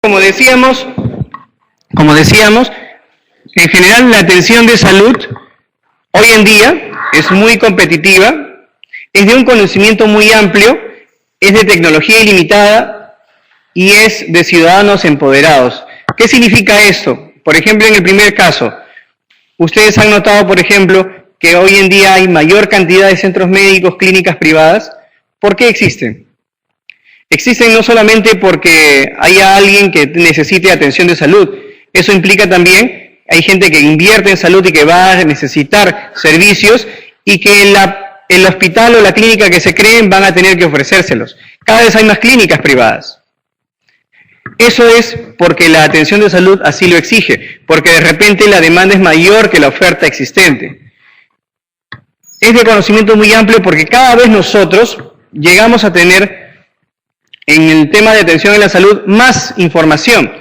Como decíamos, en general la atención de salud hoy en día es muy competitiva, es de un conocimiento muy amplio, es de tecnología ilimitada y es de ciudadanos empoderados. ¿Qué significa esto? Por ejemplo, en el primer caso, ustedes han notado, por ejemplo, que hoy en día hay mayor cantidad de centros médicos, clínicas privadas. ¿Por qué existen? Existen no solamente porque haya alguien que necesite atención de salud, eso implica también, hay gente que invierte en salud y que va a necesitar servicios y que el hospital o la clínica que se creen van a tener que ofrecérselos. Cada vez hay más clínicas privadas. Eso es porque la atención de salud así lo exige, porque de repente la demanda es mayor que la oferta existente. Es de conocimiento muy amplio porque cada vez nosotros llegamos a tener en el tema de atención en la salud más información.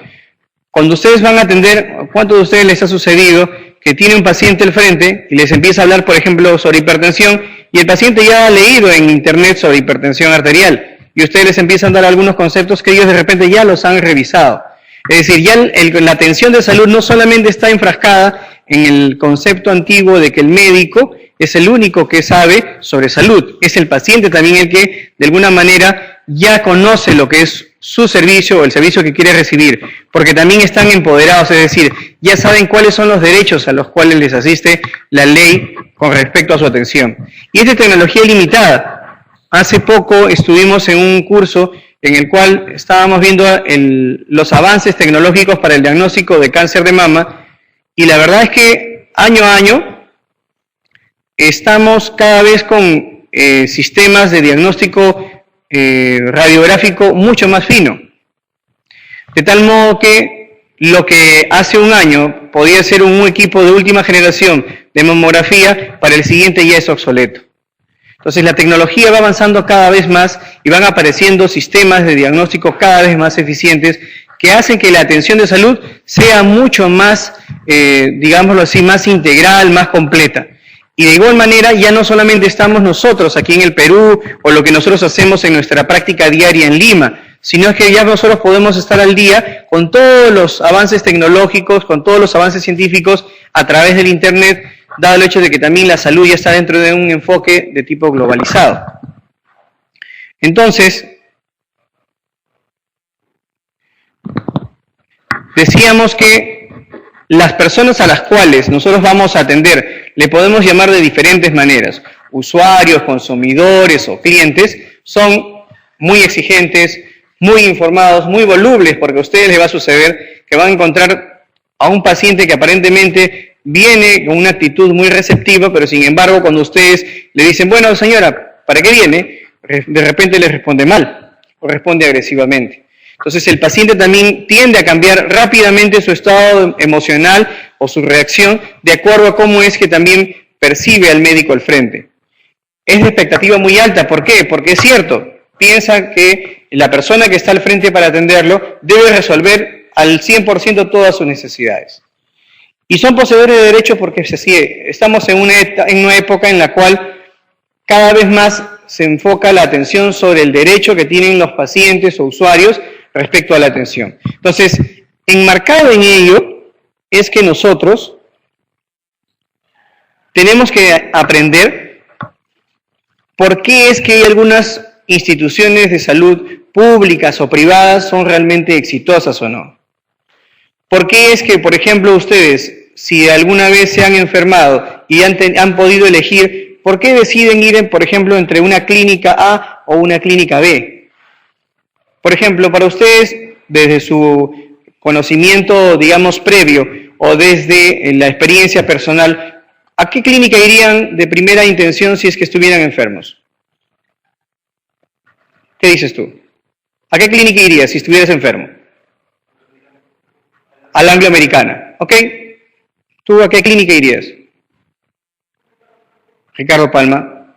Cuando ustedes van a atender, ¿cuántos de ustedes les ha sucedido que tiene un paciente al frente y les empieza a hablar, por ejemplo, sobre hipertensión y el paciente ya ha leído en internet sobre hipertensión arterial y ustedes les empiezan a dar algunos conceptos que ellos de repente ya los han revisado? Es decir, ya la atención de salud no solamente está enfrascada en el concepto antiguo de que el médico es el único que sabe sobre salud, es el paciente también el que de alguna manera ya conoce lo que es su servicio o el servicio que quiere recibir, porque también están empoderados, es decir, ya saben cuáles son los derechos a los cuales les asiste la ley con respecto a su atención. Y es de tecnología ilimitada. Hace poco estuvimos en un curso en el cual estábamos viendo los avances tecnológicos para el diagnóstico de cáncer de mama, y la verdad es que año a año estamos cada vez con sistemas de diagnóstico radiográfico mucho más fino, de tal modo que lo que hace un año podía ser un equipo de última generación de mamografía, para el siguiente ya es obsoleto. Entonces la tecnología va avanzando cada vez más y van apareciendo sistemas de diagnóstico cada vez más eficientes que hacen que la atención de salud sea mucho más, digámoslo así, más integral, más completa. Y de igual manera, ya no solamente estamos nosotros aquí en el Perú, o lo que nosotros hacemos en nuestra práctica diaria en Lima, sino que ya nosotros podemos estar al día con todos los avances tecnológicos, con todos los avances científicos a través del Internet, dado el hecho de que también la salud ya está dentro de un enfoque de tipo globalizado. Entonces, decíamos que las personas a las cuales nosotros vamos a atender, le podemos llamar de diferentes maneras, usuarios, consumidores o clientes, son muy exigentes, muy informados, muy volubles, porque a ustedes les va a suceder que van a encontrar a un paciente que aparentemente viene con una actitud muy receptiva, pero sin embargo cuando ustedes le dicen, bueno señora, ¿para qué viene?, de repente les responde mal o responde agresivamente. Entonces el paciente también tiende a cambiar rápidamente su estado emocional o su reacción de acuerdo a cómo es que también percibe al médico al frente. Es de expectativa muy alta. ¿Por qué? Porque es cierto, piensa que la persona que está al frente para atenderlo debe resolver al 100% todas sus necesidades. Y son poseedores de derechos porque estamos en una época en la cual cada vez más se enfoca la atención sobre el derecho que tienen los pacientes o usuarios respecto a la atención. Entonces, enmarcado en ello es que nosotros tenemos que aprender por qué es que hay algunas instituciones de salud públicas o privadas son realmente exitosas o no. ¿Por qué es que, por ejemplo, ustedes, si alguna vez se han enfermado y han podido elegir, ¿por qué deciden ir, por ejemplo, entre una clínica A o una clínica B? Por ejemplo, para ustedes, desde su conocimiento, digamos, previo o desde la experiencia personal, ¿a qué clínica irían de primera intención si es que estuvieran enfermos? ¿Qué dices tú? ¿A qué clínica irías si estuvieras enfermo? A la Angloamericana, ¿ok? ¿Tú a qué clínica irías? Ricardo Palma.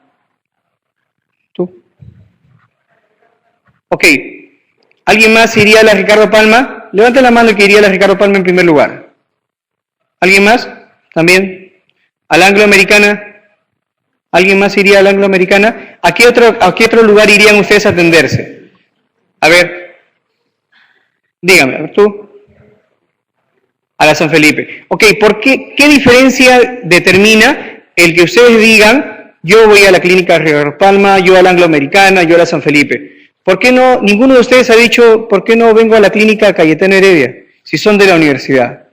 ¿Tú? Ok. ¿Alguien más iría a la Ricardo Palma? Levante la mano el que iría a la Ricardo Palma en primer lugar. ¿Alguien más? ¿También? ¿A la Angloamericana? ¿Alguien más iría a la Angloamericana? ¿A qué otro lugar irían ustedes a atenderse? A ver. Dígame, a ver, tú. A la San Felipe. Ok, ¿qué diferencia determina el que ustedes digan, yo voy a la clínica Río Palma, yo a la Angloamericana, yo a la San Felipe? ¿Por qué no, ninguno de ustedes ha dicho, por qué no vengo a la clínica Cayetano Heredia, si son de la universidad?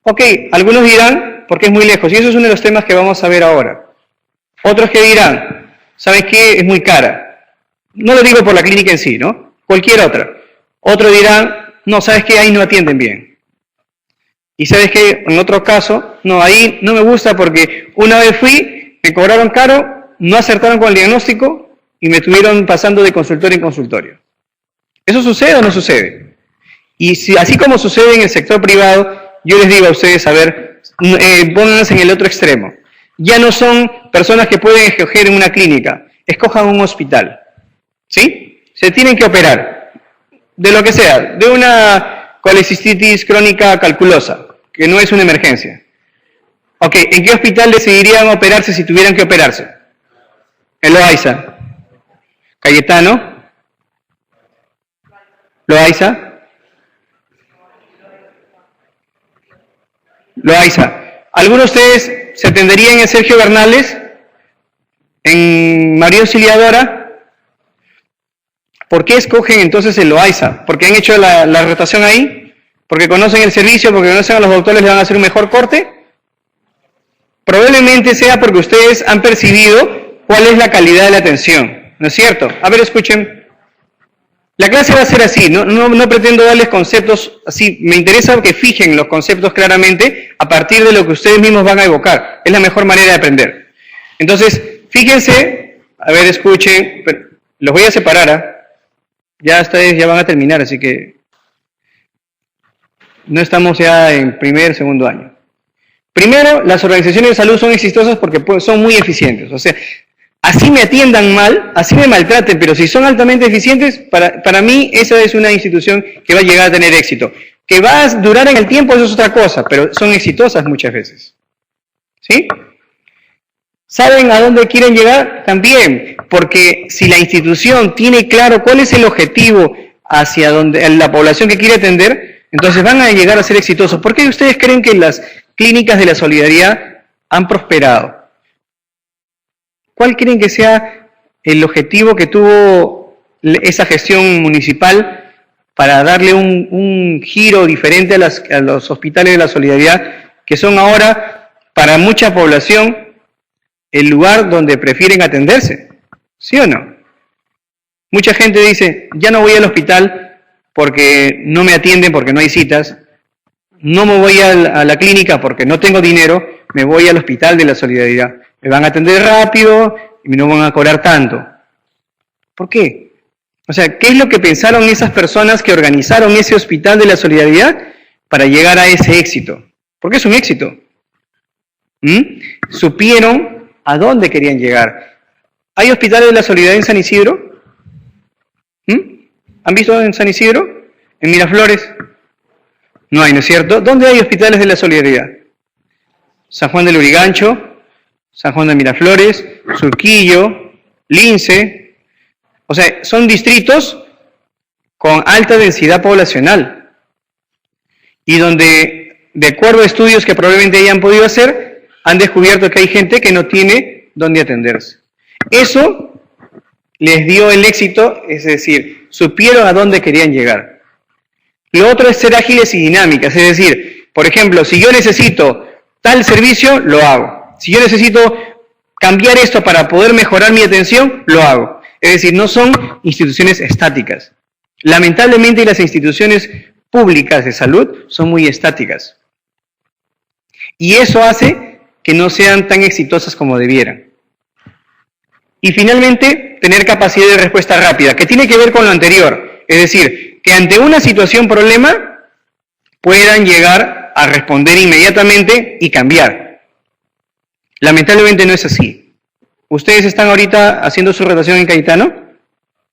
Ok, algunos dirán, porque es muy lejos, y eso es uno de los temas que vamos a ver ahora. Otros que dirán, ¿sabes qué? Es muy cara. No lo digo por la clínica en sí, ¿no? Cualquier otra. Otros dirán, no, ¿sabes qué? Ahí no atienden bien. Y ¿sabes qué? En otro caso, no, ahí no me gusta porque una vez fui, me cobraron caro, no acertaron con el diagnóstico y me estuvieron pasando de consultorio en consultorio. ¿Eso sucede o no sucede? Y si, así como sucede en el sector privado, yo les digo a ustedes, a ver, pónganse en el otro extremo. Ya no son personas que pueden escoger en una clínica, escojan un hospital. ¿Sí? Se tienen que operar, de lo que sea, de una colecistitis crónica calculosa, que no es una emergencia. Ok, ¿en qué hospital decidirían operarse si tuvieran que operarse? En Loaiza. Cayetano. Loaiza. Loaiza. ¿Algunos de ustedes se atenderían en Sergio Bernales? ¿En María Auxiliadora? ¿Por qué escogen entonces el Loaiza? ¿Porque han hecho la rotación ahí? ¿Porque conocen el servicio? ¿Porque conocen a los doctores? ¿Le van a hacer un mejor corte? Probablemente sea porque ustedes han percibido cuál es la calidad de la atención, ¿no es cierto? A ver, escuchen. La clase va a ser así, no pretendo darles conceptos así, me interesa que fijen los conceptos claramente a partir de lo que ustedes mismos van a evocar. Es la mejor manera de aprender. Entonces, fíjense, a ver, escuchen, los voy a separar, ¿eh? Ya ustedes ya van a terminar, así que no estamos ya en primer, segundo año. Primero, las organizaciones de salud son exitosas porque son muy eficientes. O sea, así me atiendan mal, así me maltraten, pero si son altamente eficientes, para mí esa es una institución que va a llegar a tener éxito. Que va a durar en el tiempo, eso es otra cosa, pero son exitosas muchas veces. ¿Sí? ¿Saben a dónde quieren llegar? También, porque si la institución tiene claro cuál es el objetivo hacia donde la población que quiere atender, entonces van a llegar a ser exitosos. ¿Por qué ustedes creen que las clínicas de la solidaridad han prosperado? ¿Cuál creen que sea el objetivo que tuvo esa gestión municipal para darle un giro diferente a los hospitales de la solidaridad, que son ahora, para mucha población, el lugar donde prefieren atenderse? ¿Sí o no? Mucha gente dice, ya no voy al hospital porque no me atienden, porque no hay citas, no me voy a la clínica porque no tengo dinero, me voy al hospital de la solidaridad. Me van a atender rápido y no van a cobrar tanto. ¿Por qué? O sea, ¿qué es lo que pensaron esas personas que organizaron ese hospital de la solidaridad para llegar a ese éxito? Porque es un éxito. Supieron a dónde querían llegar. ¿Hay hospitales de la solidaridad en San Isidro? ¿Han visto en San Isidro? ¿En Miraflores? No hay, ¿no es cierto? ¿Dónde hay hospitales de la solidaridad? San Juan del Lurigancho, San Juan de Miraflores, Surquillo, Lince. O sea, son distritos con alta densidad poblacional y donde, de acuerdo a estudios que probablemente hayan podido hacer, han descubierto que hay gente que no tiene dónde atenderse. Eso les dio el éxito, es decir, supieron a dónde querían llegar. Lo otro es ser ágiles y dinámicas, es decir, por ejemplo, si yo necesito tal servicio, lo hago. Si yo necesito cambiar esto para poder mejorar mi atención, lo hago. Es decir, no son instituciones estáticas. Lamentablemente las instituciones públicas de salud son muy estáticas. Y eso hace que no sean tan exitosas como debieran. Y finalmente, tener capacidad de respuesta rápida, que tiene que ver con lo anterior. Es decir, que ante una situación problema, puedan llegar a responder inmediatamente y cambiar. Lamentablemente no es así. ¿Ustedes están ahorita haciendo su rotación en Cayetano?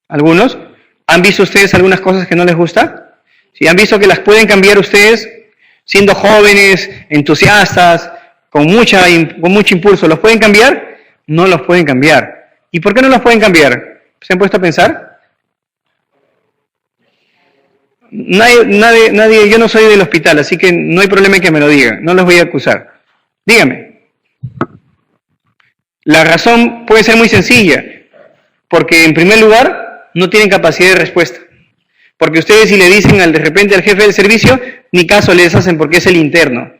¿Algunos? ¿Han visto ustedes algunas cosas que no les gusta? ¿Sí? ¿Han visto que las pueden cambiar ustedes siendo jóvenes, entusiastas, con mucho impulso? ¿Los pueden cambiar? No los pueden cambiar. ¿Y por qué no los pueden cambiar? ¿Se han puesto a pensar? Nadie, yo no soy del hospital, así que no hay problema en que me lo digan, no los voy a acusar. Dígame. La razón puede ser muy sencilla, porque en primer lugar no tienen capacidad de respuesta. Porque ustedes si le dicen de repente al jefe del servicio, ni caso les hacen porque es el interno.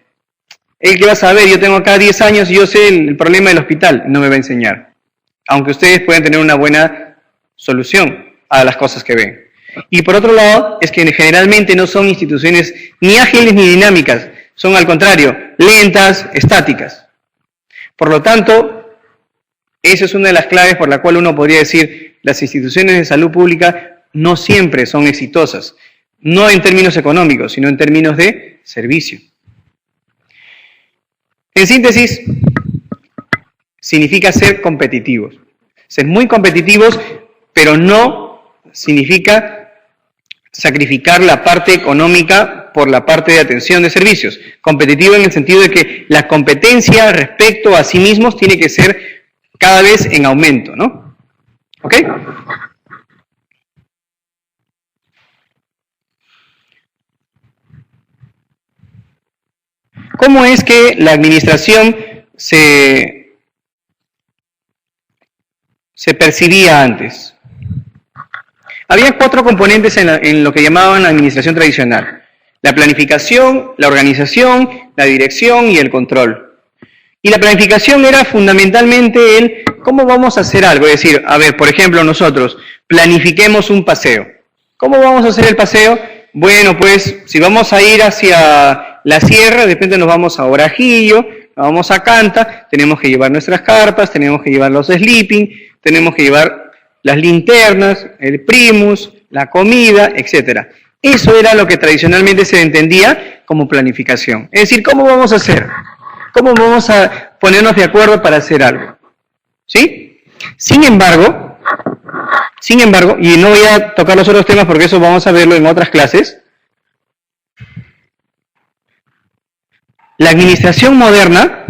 Él que va a saber, yo tengo acá 10 años y yo sé el problema del hospital, no me va a enseñar. Aunque ustedes pueden tener una buena solución a las cosas que ven. Y por otro lado, es que generalmente no son instituciones ni ágiles ni dinámicas, son al contrario, lentas, estáticas. Por lo tanto, esa es una de las claves por la cual uno podría decir las instituciones de salud pública no siempre son exitosas, no en términos económicos, sino en términos de servicio. En síntesis, significa ser competitivos. Ser muy competitivos, pero no significa sacrificar la parte económica por la parte de atención de servicios. Competitivo en el sentido de que la competencia respecto a sí mismos tiene que ser cada vez en aumento, ¿no? ¿Ok? ¿Cómo es que la administración se percibía antes? Había 4 componentes en lo que llamaban la administración tradicional. La planificación, la organización, la dirección y el control. Y la planificación era fundamentalmente el cómo vamos a hacer algo. Es decir, a ver, por ejemplo, nosotros planifiquemos un paseo. ¿Cómo vamos a hacer el paseo? Bueno, pues si vamos a ir hacia la sierra, de repente nos vamos a Orajillo, nos vamos a Canta, tenemos que llevar nuestras carpas, tenemos que llevar los sleeping, tenemos que llevar las linternas, el primus, la comida, etc. Eso era lo que tradicionalmente se entendía como planificación. Es decir, ¿cómo vamos a hacer? ¿Cómo vamos a ponernos de acuerdo para hacer algo? ¿Sí? Sin embargo, y no voy a tocar los otros temas porque eso vamos a verlo en otras clases, la administración moderna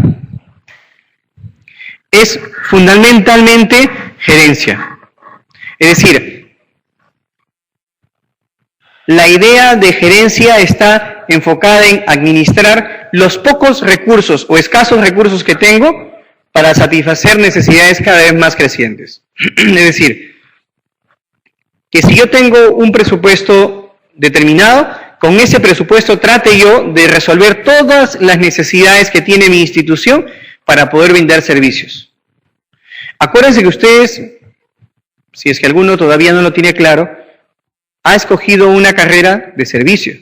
es fundamentalmente gerencia. Es decir, la idea de gerencia está enfocada en administrar los pocos recursos o escasos recursos que tengo para satisfacer necesidades cada vez más crecientes. Es decir, que si yo tengo un presupuesto determinado, con ese presupuesto trate yo de resolver todas las necesidades que tiene mi institución para poder brindar servicios. Acuérdense que ustedes, si es que alguno todavía no lo tiene claro, ha escogido una carrera de servicio.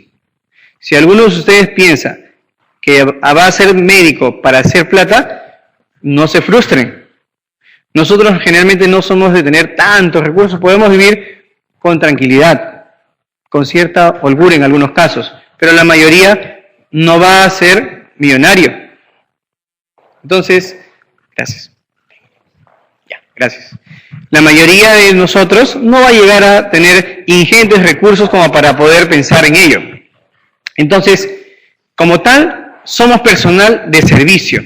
Si alguno de ustedes piensa que va a ser médico para hacer plata, no se frustren. Nosotros generalmente no somos de tener tantos recursos, podemos vivir con tranquilidad, con cierta holgura en algunos casos, pero la mayoría no va a ser millonario. Entonces, gracias. Ya, gracias. La mayoría de nosotros no va a llegar a tener ingentes recursos como para poder pensar en ello. Entonces, como tal, somos personal de servicio.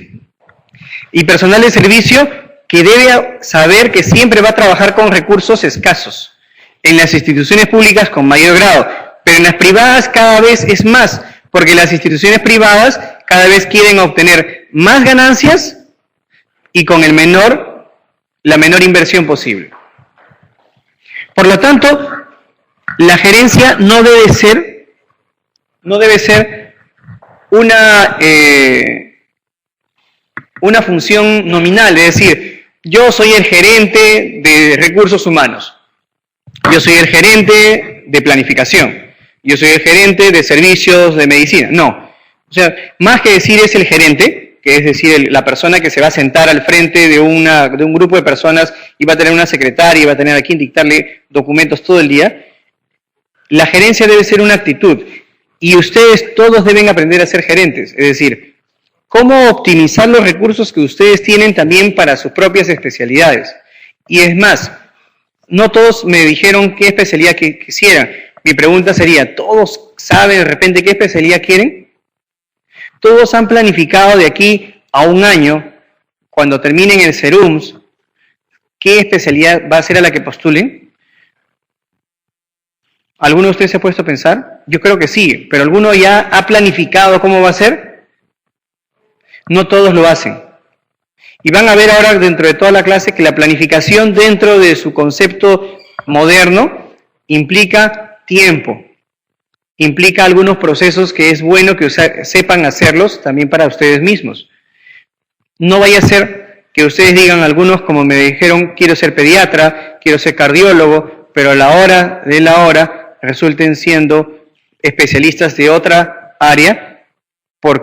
Y personal de servicio que debe saber que siempre va a trabajar con recursos escasos. En las instituciones públicas con mayor grado, pero en las privadas cada vez es más, porque las instituciones privadas cada vez quieren obtener más ganancias y con la menor inversión posible. Por lo tanto, la gerencia no debe ser una función nominal, es decir, yo soy el gerente de recursos humanos, yo soy el gerente de planificación, yo soy el gerente de servicios de medicina. No, o sea, más que decir es el gerente, que es decir, la persona que se va a sentar al frente de un grupo de personas y va a tener una secretaria y va a tener a quien dictarle documentos todo el día, la gerencia debe ser una actitud. Y ustedes todos deben aprender a ser gerentes, es decir, cómo optimizar los recursos que ustedes tienen también para sus propias especialidades. Y es más, no todos me dijeron qué especialidad quisieran. Mi pregunta sería, ¿todos saben de repente qué especialidad quieren? Todos han planificado de aquí a un año, cuando terminen el SERUMS, ¿qué especialidad va a ser a la que postulen? ¿Alguno de ustedes se ha puesto a pensar? Yo creo que sí, pero ¿alguno ya ha planificado cómo va a ser? No todos lo hacen. Y van a ver ahora dentro de toda la clase que la planificación dentro de su concepto moderno implica tiempo, implica algunos procesos que es bueno que sepan hacerlos también para ustedes mismos. No vaya a ser que ustedes digan algunos, como me dijeron, quiero ser pediatra, quiero ser cardiólogo, pero a la hora de la hora resulten siendo especialistas de otra área por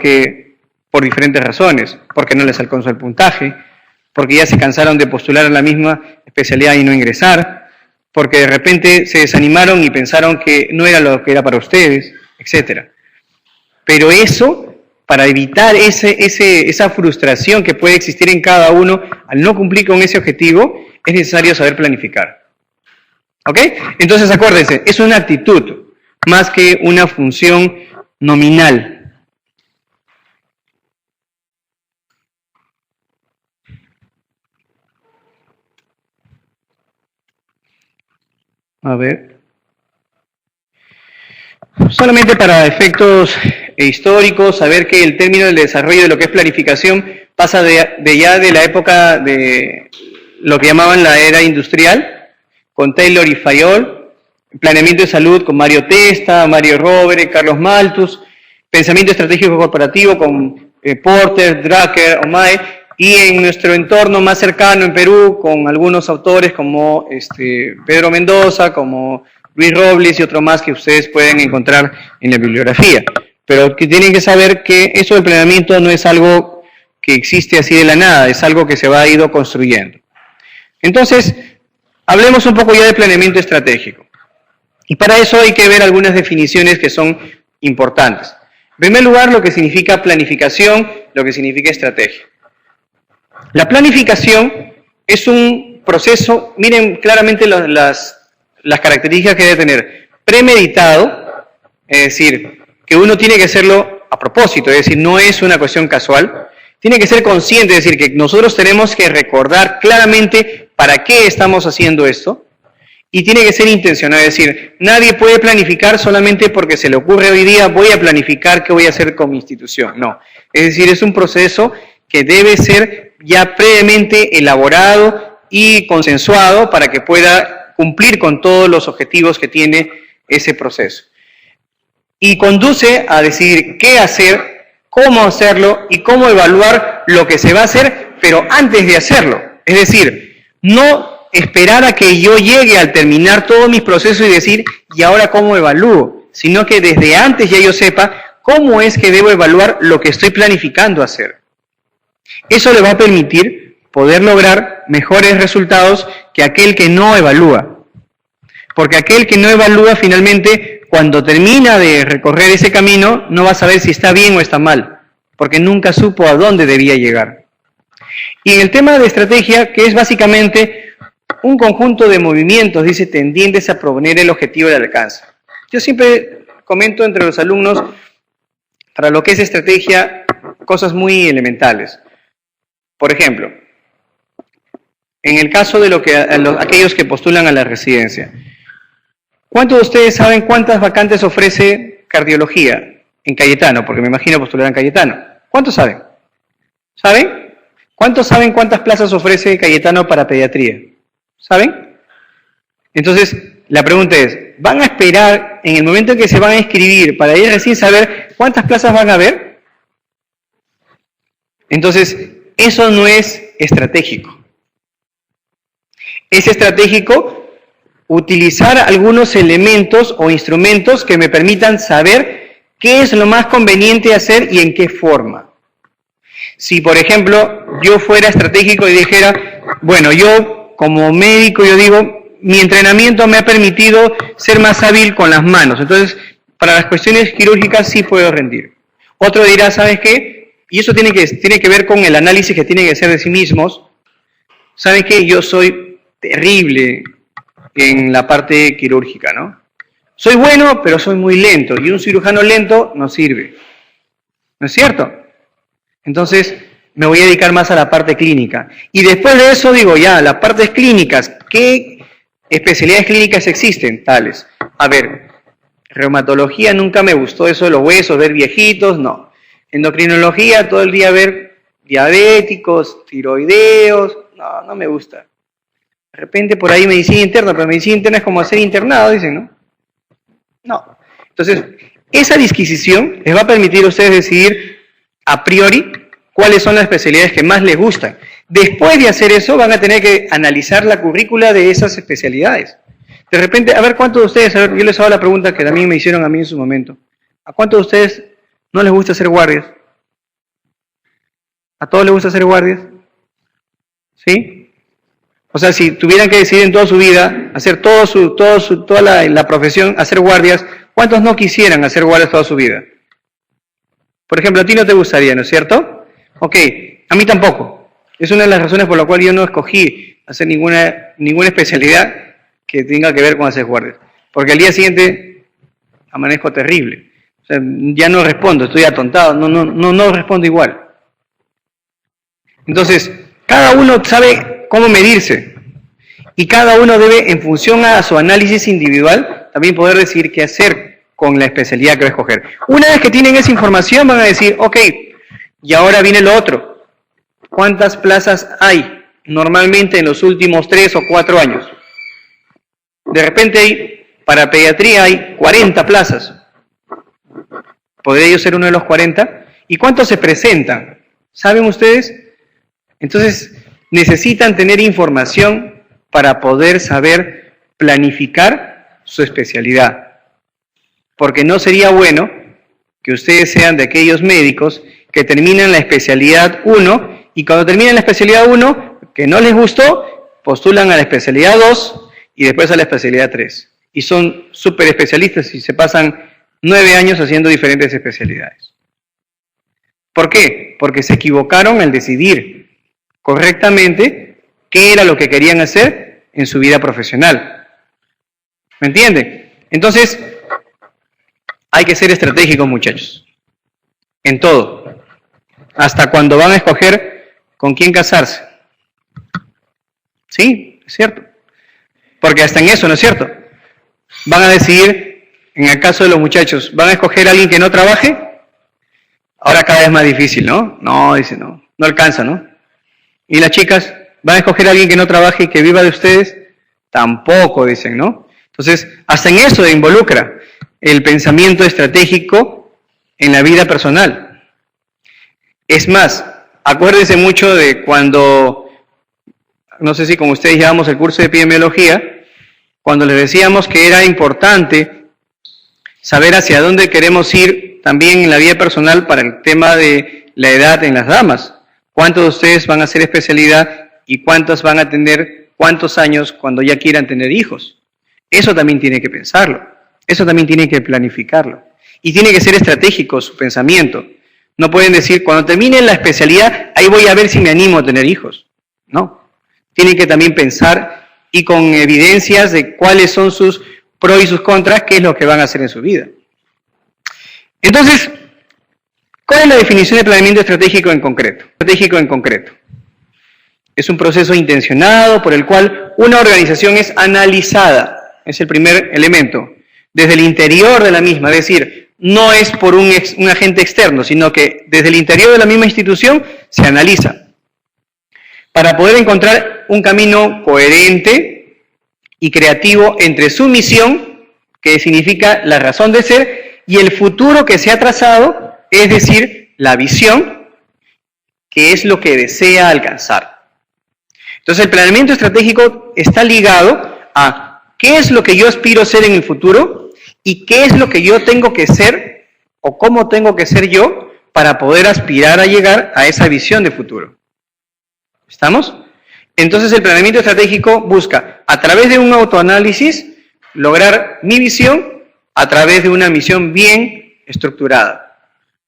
diferentes razones, porque no les alcanzó el puntaje, porque ya se cansaron de postular a la misma especialidad y no ingresar, porque de repente se desanimaron y pensaron que no era lo que era para ustedes, etc. Pero eso, para evitar esa frustración que puede existir en cada uno al no cumplir con ese objetivo, es necesario saber planificar. ¿Ok? Entonces acuérdense, es una actitud más que una función nominal. A ver. Solamente para efectos históricos, saber que el término del desarrollo de lo que es planificación pasa de la época de lo que llamaban la era industrial, con Taylor y Fayol, planeamiento de salud con Mario Testa, Mario Rovere, Carlos Malthus, pensamiento estratégico corporativo con Porter, Drucker, Omae, y en nuestro entorno más cercano en Perú con algunos autores como Pedro Mendoza, como Luis Robles y otro más que ustedes pueden encontrar en la bibliografía. Pero que tienen que saber que eso del planeamiento no es algo que existe así de la nada, es algo que se va ido construyendo. Entonces, hablemos un poco ya de planeamiento estratégico. Y para eso hay que ver algunas definiciones que son importantes. En primer lugar, lo que significa planificación, lo que significa estrategia. La planificación es un proceso, miren claramente las características que debe tener. Premeditado, es decir, que uno tiene que hacerlo a propósito, es decir, no es una cuestión casual. Tiene que ser consciente, es decir, que nosotros tenemos que recordar claramente para qué estamos haciendo esto. Y tiene que ser intencional, es decir, nadie puede planificar solamente porque se le ocurre hoy día, voy a planificar qué voy a hacer con mi institución. No, es decir, es un proceso que debe ser ya previamente elaborado y consensuado para que pueda cumplir con todos los objetivos que tiene ese proceso. Y conduce a decidir qué hacer, cómo hacerlo y cómo evaluar lo que se va a hacer, pero antes de hacerlo. Es decir, no esperar a que yo llegue al terminar todos mis procesos y decir, ¿y ahora cómo evalúo? Sino que desde antes ya yo sepa cómo es que debo evaluar lo que estoy planificando hacer. Eso le va a permitir poder lograr mejores resultados que aquel que no evalúa. Porque aquel que no evalúa finalmente, cuando termina de recorrer ese camino, no va a saber si está bien o está mal, porque nunca supo a dónde debía llegar. Y en el tema de estrategia, que es básicamente un conjunto de movimientos, dice, tendientes a proponer el objetivo del alcance. Yo siempre comento entre los alumnos, para lo que es estrategia, cosas muy elementales. Por ejemplo, en el caso de aquellos que postulan a la residencia, ¿cuántos de ustedes saben cuántas vacantes ofrece cardiología en Cayetano? Porque me imagino postular en Cayetano. ¿Cuántos saben? ¿Saben? ¿Cuántos saben cuántas plazas ofrece Cayetano para pediatría? ¿Saben? Entonces, la pregunta es, ¿van a esperar en el momento en que se van a inscribir para ir recién saber cuántas plazas van a haber? Entonces, eso no es estratégico. Es estratégico utilizar algunos elementos o instrumentos que me permitan saber qué es lo más conveniente hacer y en qué forma. Si, por ejemplo, yo fuera estratégico y dijera, bueno, yo como médico, yo digo, mi entrenamiento me ha permitido ser más hábil con las manos, entonces, para las cuestiones quirúrgicas sí puedo rendir. Otro dirá, ¿sabes qué? Y eso tiene que ver con el análisis que tienen que hacer de sí mismos. ¿Saben qué? Yo soy terrible en la parte quirúrgica, ¿no? Soy bueno, pero soy muy lento. Y un cirujano lento no sirve. ¿No es cierto? Entonces, me voy a dedicar más a la parte clínica. Y después de eso digo, ya, las partes clínicas, ¿qué especialidades clínicas existen? Tales. A ver, Reumatología nunca me gustó eso de los huesos, ver viejitos, no. Endocrinología, todo el día ver diabéticos, tiroideos, no, no me gusta. De repente por ahí medicina interna, pero medicina interna es como ser internado, dicen, ¿no? No. Entonces, esa disquisición les va a permitir a ustedes decidir a priori cuáles son las especialidades que más les gustan. Después de hacer eso, van a tener que analizar la currícula de esas especialidades. De repente, a ver cuántos de ustedes, a ver, yo les hago la pregunta que también me hicieron a mí en su momento. ¿A cuántos de ustedes no les gusta hacer guardias? ¿A todos les gusta hacer guardias? ¿Sí? O sea, si tuvieran que decidir en toda su vida, hacer toda la profesión, hacer guardias, ¿cuántos no quisieran hacer guardias toda su vida? Por ejemplo, a ti no te gustaría, ¿no es cierto? Ok, a mí tampoco. Es una de las razones por la cual yo no escogí hacer ninguna especialidad que tenga que ver con hacer guardias. Porque al día siguiente amanezco terrible. O sea, ya no respondo, estoy atontado, no respondo igual. Entonces, cada uno sabe cómo medirse. Y cada uno debe, en función a su análisis individual, también poder decidir qué hacer con la especialidad que va a escoger. Una vez que tienen esa información, van a decir, ok, y ahora viene lo otro. ¿Cuántas plazas hay normalmente en los últimos 3 o 4 años? De repente, para pediatría hay 40 plazas. ¿Podría yo ser uno de los 40? ¿Y cuántos se presentan? ¿Saben ustedes? Entonces, necesitan tener información para poder saber planificar su especialidad. Porque no sería bueno que ustedes sean de aquellos médicos que terminan la especialidad 1 y cuando terminan la especialidad 1, que no les gustó, postulan a la especialidad 2 y después a la especialidad 3. Y son súper especialistas y se pasan 9 años haciendo diferentes especialidades. ¿Por qué? Porque se equivocaron al decidir correctamente qué era lo que querían hacer en su vida profesional. ¿Me entienden? Entonces, hay que ser estratégicos, muchachos. En todo. Hasta cuando van a escoger con quién casarse. Sí, es cierto. Porque hasta en eso, ¿no es cierto? Van a decidir, en el caso de los muchachos, ¿van a escoger a alguien que no trabaje? Ahora cada vez más difícil, ¿no? No, dice, no alcanza, ¿no? ¿Y las chicas van a escoger a alguien que no trabaje y que viva de ustedes? Tampoco, dicen, ¿no? Entonces, hasta en eso involucra el pensamiento estratégico en la vida personal. Es más, acuérdense mucho de cuando, no sé si como ustedes llevamos el curso de epidemiología, cuando les decíamos que era importante saber hacia dónde queremos ir también en la vida personal para el tema de la edad en las damas. ¿Cuántos de ustedes van a hacer especialidad y cuántos van a tener cuántos años cuando ya quieran tener hijos? Eso también tiene que pensarlo. Eso también tiene que planificarlo. Y tiene que ser estratégico su pensamiento. No pueden decir, cuando termine la especialidad, ahí voy a ver si me animo a tener hijos. No. Tienen que también pensar y con evidencias de cuáles son sus pros y sus contras, qué es lo que van a hacer en su vida. Entonces, ¿cuál es la definición de planeamiento estratégico en concreto? Estratégico en concreto. Es un proceso intencionado por el cual una organización es analizada. Es el primer elemento. Desde el interior de la misma, es decir, no es por un agente externo, sino que desde el interior de la misma institución se analiza. Para poder encontrar un camino coherente y creativo entre su misión, que significa la razón de ser, y el futuro que se ha trazado, es decir, la visión, que es lo que desea alcanzar. Entonces, el planeamiento estratégico está ligado a qué es lo que yo aspiro a ser en el futuro y qué es lo que yo tengo que ser o cómo tengo que ser yo para poder aspirar a llegar a esa visión de futuro. ¿Estamos? Entonces, el planeamiento estratégico busca, a través de un autoanálisis, lograr mi visión a través de una misión bien estructurada.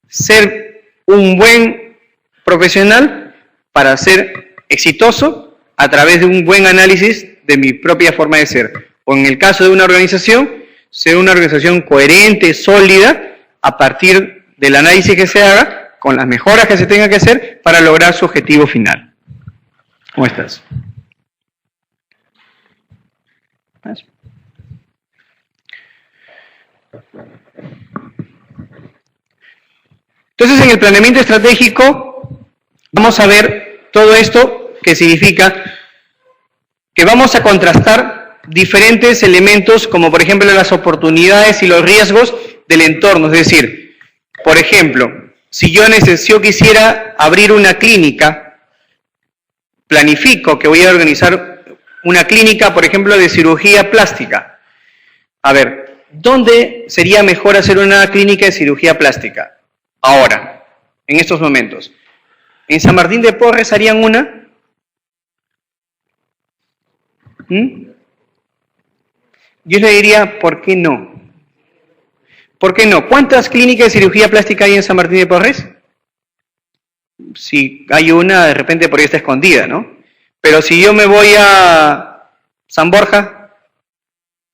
Ser un buen profesional para ser exitoso a través de un buen análisis de mi propia forma de ser. O en el caso de una organización, ser una organización coherente, sólida, a partir del análisis que se haga, con las mejoras que se tenga que hacer para lograr su objetivo final. ¿Cómo estás? Entonces, en el planeamiento estratégico, vamos a ver todo esto, que significa que vamos a contrastar diferentes elementos, como por ejemplo las oportunidades y los riesgos del entorno. Es decir, por ejemplo, si yo quisiera abrir una clínica, planifico que voy a organizar una clínica, por ejemplo, de cirugía plástica. A ver, ¿dónde sería mejor hacer una clínica de cirugía plástica? Ahora, en estos momentos. ¿En San Martín de Porres harían una? Yo le diría, ¿por qué no? ¿Por qué no? ¿Cuántas clínicas de cirugía plástica hay en San Martín de Porres? Si hay una, de repente por ahí está escondida, ¿no? Pero si yo me voy a San Borja,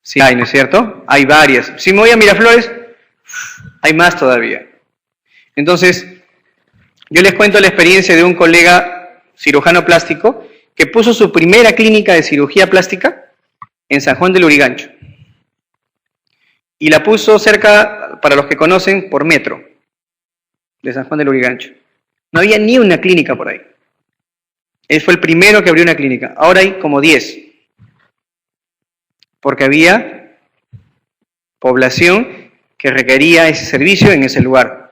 sí hay, ¿no es cierto? Hay varias. Si me voy a Miraflores, hay más todavía. Entonces, yo les cuento la experiencia de un colega cirujano plástico que puso su primera clínica de cirugía plástica en San Juan del Lurigancho. Y la puso cerca, para los que conocen, por metro de San Juan del Lurigancho. No había ni una clínica por ahí. Él fue el primero que abrió una clínica. Ahora hay como 10. Porque había población que requería ese servicio en ese lugar.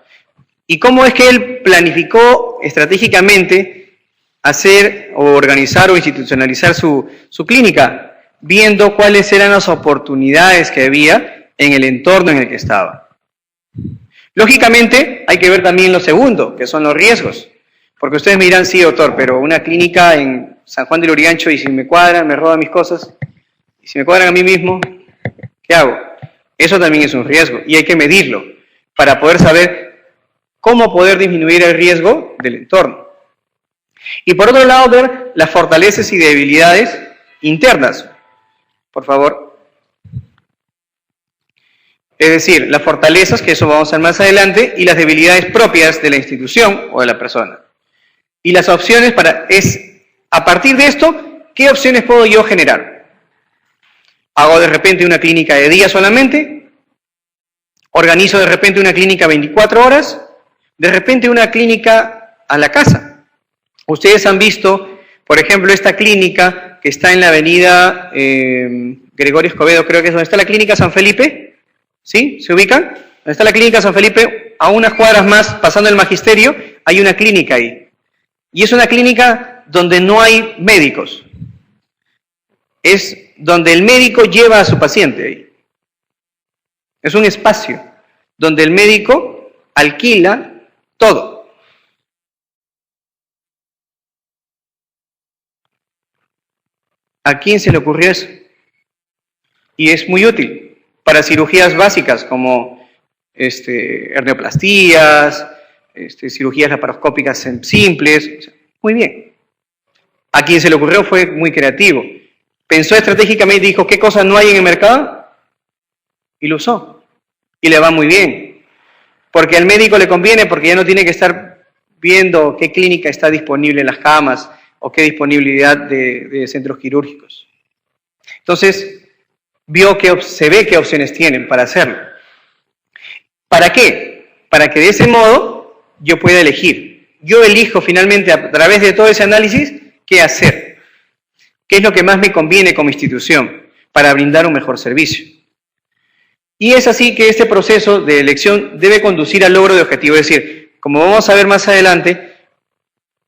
¿Y cómo es que él planificó estratégicamente hacer o organizar o institucionalizar su clínica? Viendo cuáles eran las oportunidades que había en el entorno en el que estaba. Lógicamente, hay que ver también lo segundo, que son los riesgos. Porque ustedes me dirán, sí, doctor, pero una clínica en San Juan del Lurigancho, y si me cuadran, me roban mis cosas, y si me cuadran a mí mismo, ¿qué hago? Eso también es un riesgo, y hay que medirlo, para poder saber cómo poder disminuir el riesgo del entorno. Y por otro lado, ver las fortalezas y debilidades internas. Por favor. Es decir, las fortalezas, que eso vamos a ver más adelante, y las debilidades propias de la institución o de la persona. Y las opciones a partir de esto, ¿qué opciones puedo yo generar? ¿Hago de repente una clínica de día solamente? ¿Organizo de repente una clínica 24 horas? ¿De repente una clínica a la casa? Ustedes han visto, por ejemplo, esta clínica que está en la avenida Gregorio Escobedo, creo que es donde está la clínica San Felipe. ¿Sí? ¿Se ubican? Donde está la clínica San Felipe, a unas cuadras más, pasando el magisterio, hay una clínica ahí. Y es una clínica donde no hay médicos. Es donde el médico lleva a su paciente ahí. Es un espacio donde el médico alquila todo. ¿A quién se le ocurrió eso? Y es muy útil para cirugías básicas como hernioplastías, cirugías laparoscópicas simples. Muy bien. A quien se le ocurrió fue muy creativo. Pensó estratégicamente y dijo, ¿qué cosas no hay en el mercado? Y lo usó. Y le va muy bien. Porque al médico le conviene, porque ya no tiene que estar viendo qué clínica está disponible en las camas o qué disponibilidad de centros quirúrgicos. Entonces, se ve qué opciones tienen para hacerlo. ¿Para qué? Para que de ese modo yo pueda elegir. Yo elijo finalmente a través de todo ese análisis qué hacer. ¿Qué es lo que más me conviene como institución para brindar un mejor servicio? Y es así que este proceso de elección debe conducir al logro de objetivos. Es decir, como vamos a ver más adelante,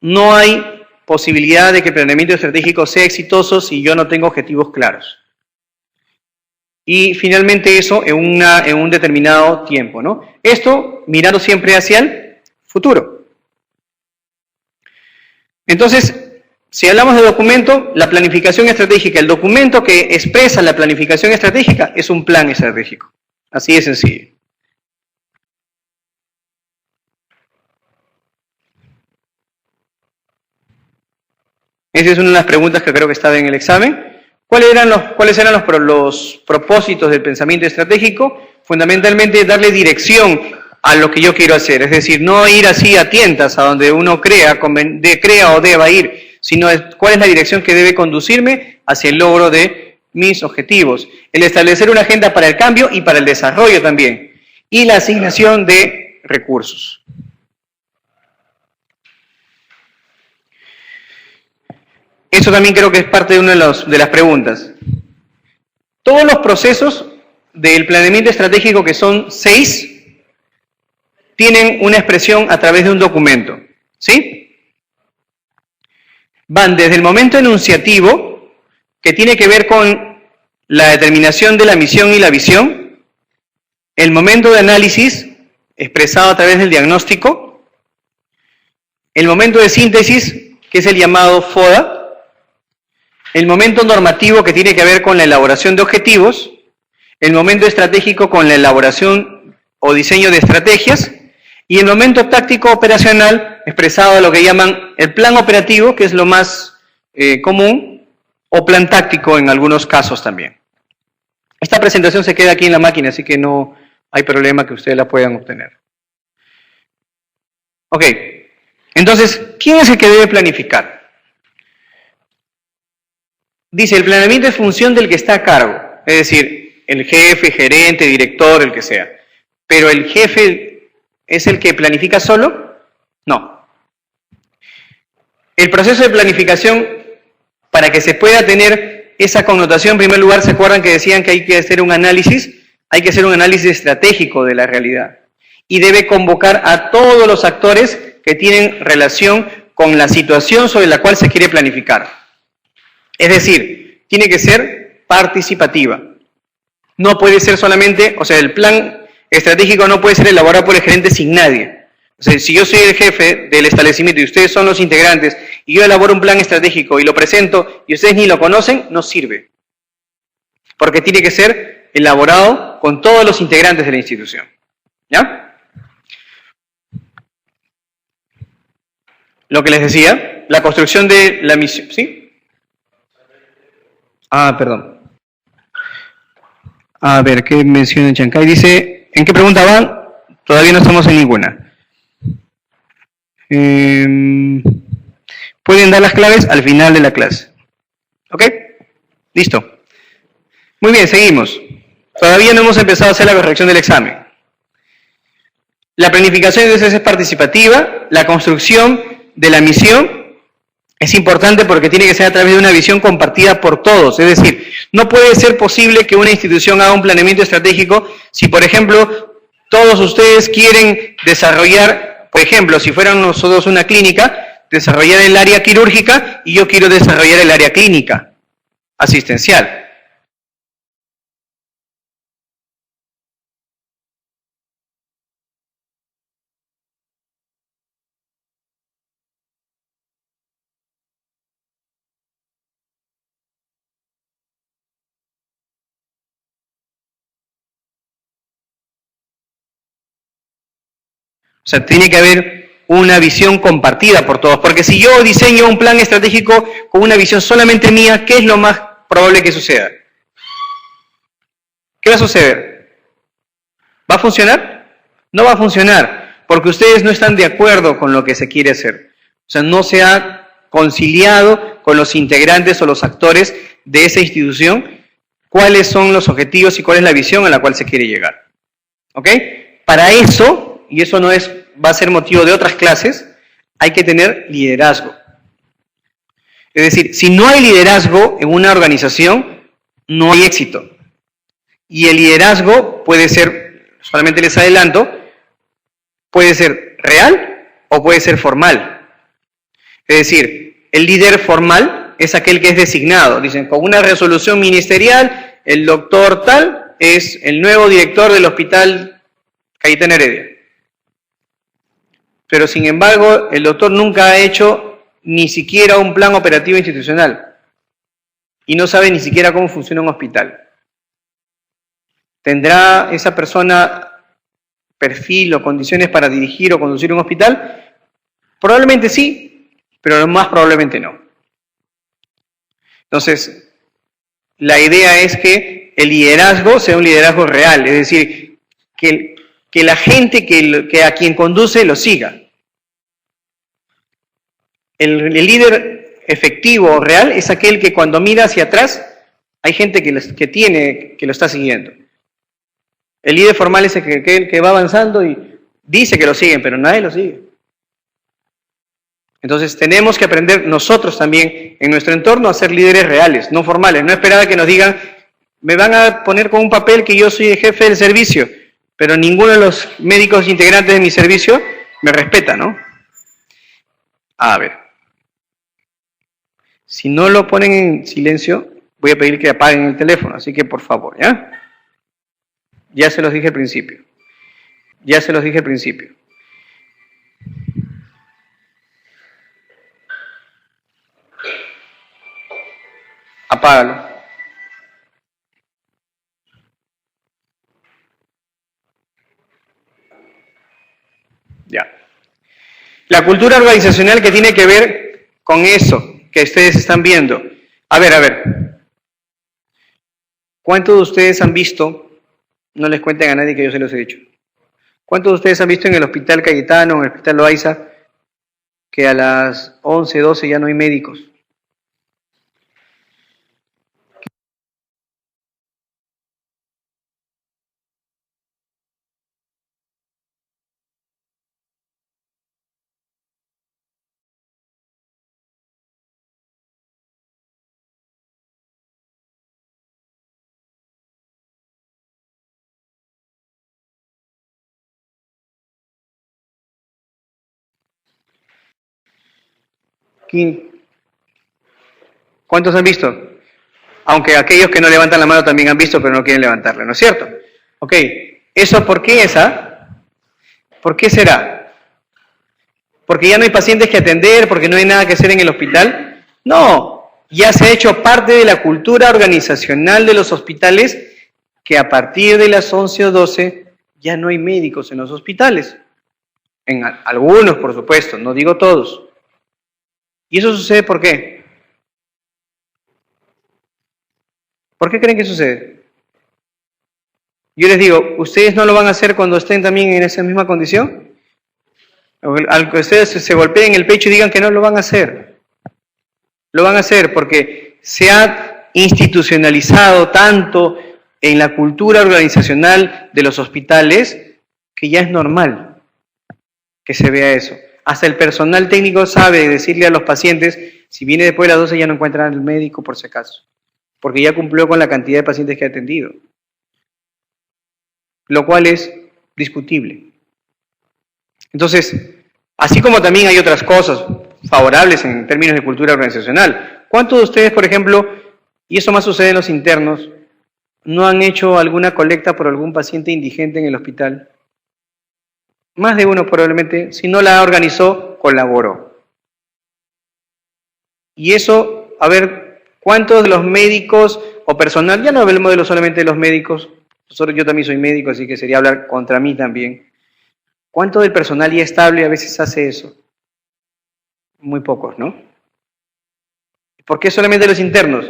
no hay posibilidad de que el planeamiento estratégico sea exitoso si yo no tengo objetivos claros. Y finalmente eso en un determinado tiempo, ¿no? Esto mirando siempre hacia el futuro. Entonces, si hablamos de documento, la planificación estratégica, el documento que expresa la planificación estratégica es un plan estratégico. Así de sencillo. Esa es una de las preguntas que creo que estaba en el examen. ¿Cuáles eran los propósitos del pensamiento estratégico? Fundamentalmente darle dirección a lo que yo quiero hacer. Es decir, no ir así a tientas a donde uno crea o deba ir, sino cuál es la dirección que debe conducirme hacia el logro de mis objetivos. El establecer una agenda para el cambio y para el desarrollo también. Y la asignación de recursos. Eso también creo que es parte de una de las preguntas. Todos los procesos del planeamiento estratégico, que son 6, tienen una expresión a través de un documento, ¿sí? Van desde el momento enunciativo, que tiene que ver con la determinación de la misión y la visión, el momento de análisis, expresado a través del diagnóstico, el momento de síntesis, que es el llamado FODA, el momento normativo, que tiene que ver con la elaboración de objetivos, el momento estratégico con la elaboración o diseño de estrategias, y el momento táctico operacional, expresado a lo que llaman el plan operativo, que es lo más común, o plan táctico en algunos casos también. Esta presentación se queda aquí en la máquina, así que no hay problema que ustedes la puedan obtener. Ok, entonces, ¿quién es el que debe planificar? Dice, el planeamiento es función del que está a cargo, es decir, el jefe, gerente, director, el que sea. Pero el jefe es el que planifica solo? No. El proceso de planificación, para que se pueda tener esa connotación, en primer lugar, ¿se acuerdan que decían que hay que hacer un análisis? Hay que hacer un análisis estratégico de la realidad. Y debe convocar a todos los actores que tienen relación con la situación sobre la cual se quiere planificar. Es decir, tiene que ser participativa. No puede ser solamente, o sea, el plan estratégico no puede ser elaborado por el gerente sin nadie. O sea, si yo soy el jefe del establecimiento y ustedes son los integrantes, y yo elaboro un plan estratégico y lo presento y ustedes ni lo conocen, no sirve. Porque tiene que ser elaborado con todos los integrantes de la institución. ¿Ya? Lo que les decía, la construcción de la misión, ¿sí? Perdón. A ver, ¿qué menciona Chancay? Dice, ¿en qué pregunta van? Todavía no estamos en ninguna. Pueden dar las claves al final de la clase. ¿Ok? Listo. Muy bien, seguimos. Todavía no hemos empezado a hacer la corrección del examen. La planificación entonces es participativa, la construcción de la misión es importante porque tiene que ser a través de una visión compartida por todos. Es decir, no puede ser posible que una institución haga un planeamiento estratégico si, por ejemplo, todos ustedes quieren desarrollar, por ejemplo, si fueran nosotros una clínica, desarrollar el área quirúrgica y yo quiero desarrollar el área clínica, asistencial. O sea, tiene que haber una visión compartida por todos, porque si yo diseño un plan estratégico con una visión solamente mía, ¿qué es lo más probable que suceda? ¿Qué va a suceder? ¿Va a funcionar? No va a funcionar, porque ustedes no están de acuerdo con lo que se quiere hacer. O sea, no se ha conciliado con los integrantes o los actores de esa institución cuáles son los objetivos y cuál es la visión a la cual se quiere llegar. ¿Ok? Para eso, y eso no es, va a ser motivo de otras clases, hay que tener liderazgo. Es decir, si no hay liderazgo en una organización, no hay éxito. Y el liderazgo puede ser, solamente les adelanto, puede ser real o puede ser formal. Es decir, el líder formal es aquel que es designado. Dicen, con una resolución ministerial, el doctor tal es el nuevo director del hospital Cayetano Heredia. Pero sin embargo, el doctor nunca ha hecho ni siquiera un plan operativo institucional y no sabe ni siquiera cómo funciona un hospital. ¿Tendrá esa persona perfil o condiciones para dirigir o conducir un hospital? Probablemente sí, pero más probablemente no. Entonces, la idea es que el liderazgo sea un liderazgo real, es decir, que la gente que a quien conduce lo siga. El líder efectivo o real es aquel que cuando mira hacia atrás hay gente que lo está siguiendo. El líder formal es aquel que va avanzando y dice que lo siguen, pero nadie lo sigue. Entonces tenemos que aprender nosotros también en nuestro entorno a ser líderes reales, no formales, no esperar a que nos digan, me van a poner con un papel que yo soy el jefe del servicio, pero ninguno de los médicos integrantes de mi servicio me respeta, ¿no? A ver, si no lo ponen en silencio, voy a pedir que apaguen el teléfono, así que por favor, ¿ya? Ya se los dije al principio. Ya se los dije al principio. Apágalo. Ya. La cultura organizacional que tiene que ver con eso que ustedes están viendo. A ver. ¿Cuántos de ustedes han visto, no les cuenten a nadie que yo se los he dicho, cuántos de ustedes han visto en el Hospital Cayetano, en el Hospital Loaiza, que a las 11, 12 ya no hay médicos? ¿Cuántos han visto? Aunque aquellos que no levantan la mano también han visto, pero no quieren levantarla, ¿no es cierto? Ok, ¿eso por qué es? ¿Por qué será? ¿Porque ya no hay pacientes que atender? ¿Porque no hay nada que hacer en el hospital? No, ya se ha hecho parte de la cultura organizacional de los hospitales que a partir de las 11 o 12 ya no hay médicos en los hospitales. En algunos, por supuesto, no digo todos. ¿Y eso sucede por qué? ¿Por qué creen que sucede? Yo les digo, ¿ustedes no lo van a hacer cuando estén también en esa misma condición? Al que ustedes se golpeen el pecho y digan que no lo van a hacer. Lo van a hacer porque se ha institucionalizado tanto en la cultura organizacional de los hospitales que ya es normal que se vea eso. Hasta el personal técnico sabe decirle a los pacientes, si viene después de las 12 ya no encuentran al médico por si acaso, porque ya cumplió con la cantidad de pacientes que ha atendido, lo cual es discutible. Entonces, así como también hay otras cosas favorables en términos de cultura organizacional, ¿cuántos de ustedes, por ejemplo, y eso más sucede en los internos, no han hecho alguna colecta por algún paciente indigente en el hospital? Más de uno probablemente, si no la organizó, colaboró. Y eso, a ver, ¿cuántos de los médicos o personal, ya no hablemos solamente de los médicos, yo también soy médico, así que sería hablar contra mí también, ¿cuánto del personal ya estable a veces hace eso? Muy pocos, ¿no? ¿Por qué solamente los internos?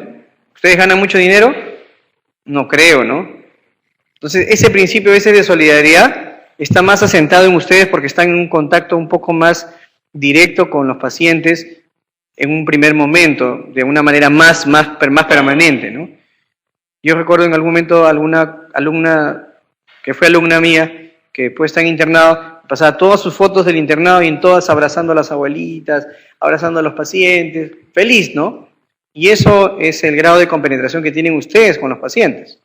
¿Ustedes ganan mucho dinero? No creo, ¿no? Entonces, ese principio ese de solidaridad está más asentado en ustedes porque están en un contacto un poco más directo con los pacientes en un primer momento, de una manera más permanente, ¿no? Yo recuerdo en algún momento alguna alumna, que fue alumna mía, que después está en internado, pasaba todas sus fotos del internado y en todas abrazando a las abuelitas, abrazando a los pacientes, feliz, ¿no? Y eso es el grado de compenetración que tienen ustedes con los pacientes.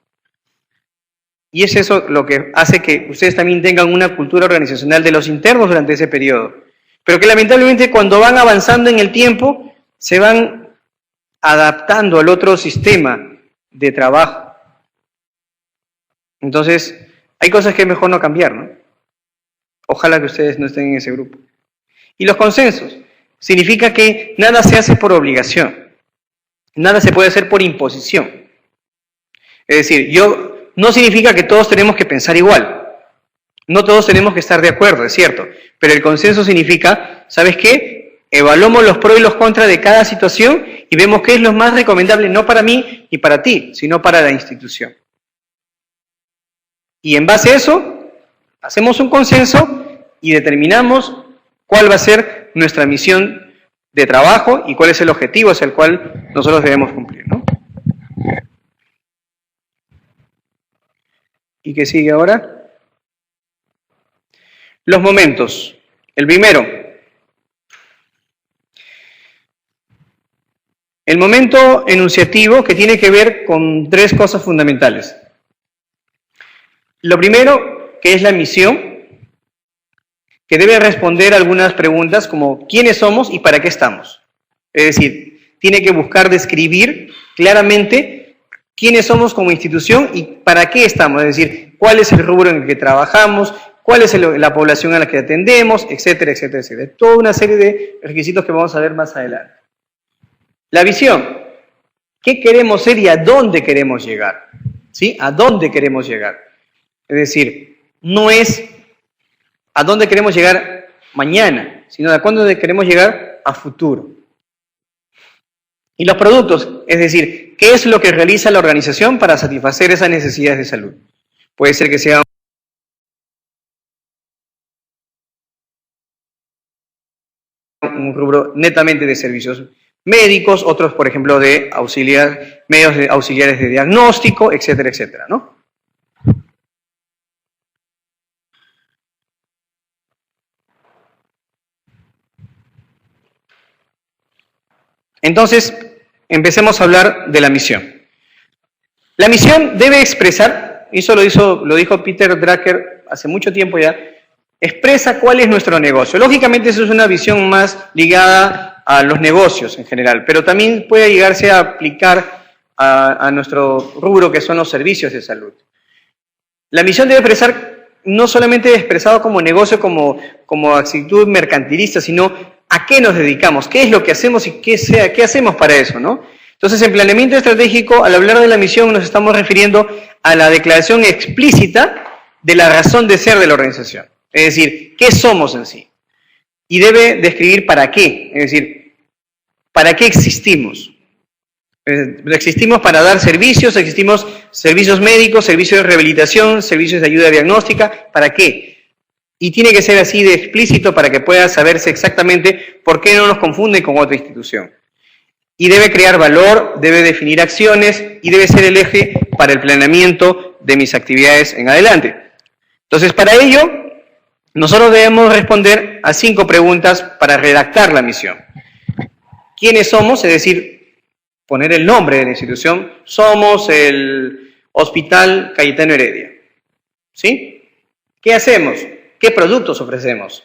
Y es eso lo que hace que ustedes también tengan una cultura organizacional de los internos durante ese periodo. Pero que lamentablemente cuando van avanzando en el tiempo, se van adaptando al otro sistema de trabajo. Entonces, hay cosas que es mejor no cambiar, ¿no? Ojalá que ustedes no estén en ese grupo. Y los consensos. Significa que nada se hace por obligación. Nada se puede hacer por imposición. Es decir, no significa que todos tenemos que pensar igual. No todos tenemos que estar de acuerdo, es cierto. Pero el consenso significa, ¿sabes qué? Evaluamos los pros y los contras de cada situación y vemos qué es lo más recomendable, no para mí ni para ti, sino para la institución. Y en base a eso, hacemos un consenso y determinamos cuál va a ser nuestra misión de trabajo y cuál es el objetivo hacia el cual nosotros debemos cumplir, ¿no? ¿Y qué sigue ahora? Los momentos. El primero, El momento enunciativo que tiene que ver con tres cosas fundamentales. Lo primero, que es la misión, que debe responder algunas preguntas como ¿quiénes somos y para qué estamos? Es decir, tiene que buscar describir claramente quiénes somos como institución y para qué estamos, es decir, cuál es el rubro en el que trabajamos, cuál es la población a la que atendemos, etcétera, etcétera, etcétera. Toda una serie de requisitos que vamos a ver más adelante. La visión, ¿qué queremos ser y a dónde queremos llegar? ¿Sí? ¿A dónde queremos llegar? Es decir, no es a dónde queremos llegar mañana, sino a dónde queremos llegar a futuro. Y los productos, es decir, ¿qué es lo que realiza la organización para satisfacer esas necesidades de salud? Puede ser que sea un rubro netamente de servicios médicos, otros, por ejemplo, de medios auxiliares de diagnóstico, etcétera, etcétera, ¿no? Entonces, empecemos a hablar de la misión. La misión debe expresar, y eso lo dijo Peter Drucker hace mucho tiempo ya, expresa cuál es nuestro negocio. Lógicamente eso es una visión más ligada a los negocios en general, pero también puede llegarse a aplicar a nuestro rubro que son los servicios de salud. La misión debe expresar, no solamente expresado como negocio, como actitud mercantilista, sino a qué nos dedicamos, qué es lo que hacemos y qué hacemos para eso, ¿no? Entonces, en planeamiento estratégico, al hablar de la misión, nos estamos refiriendo a la declaración explícita de la razón de ser de la organización. Es decir, ¿qué somos en sí? Y debe describir para qué, es decir, ¿para qué existimos? Existimos para dar servicios, existimos servicios médicos, servicios de rehabilitación, servicios de ayuda diagnóstica, ¿para qué? Y tiene que ser así de explícito para que pueda saberse exactamente por qué no nos confunden con otra institución. Y debe crear valor, debe definir acciones y debe ser el eje para el planeamiento de mis actividades en adelante. Entonces, para ello, nosotros debemos responder a 5 preguntas para redactar la misión. ¿Quiénes somos? Es decir, poner el nombre de la institución. Somos el Hospital Cayetano Heredia. ¿Sí? ¿Qué hacemos? ¿Qué productos ofrecemos?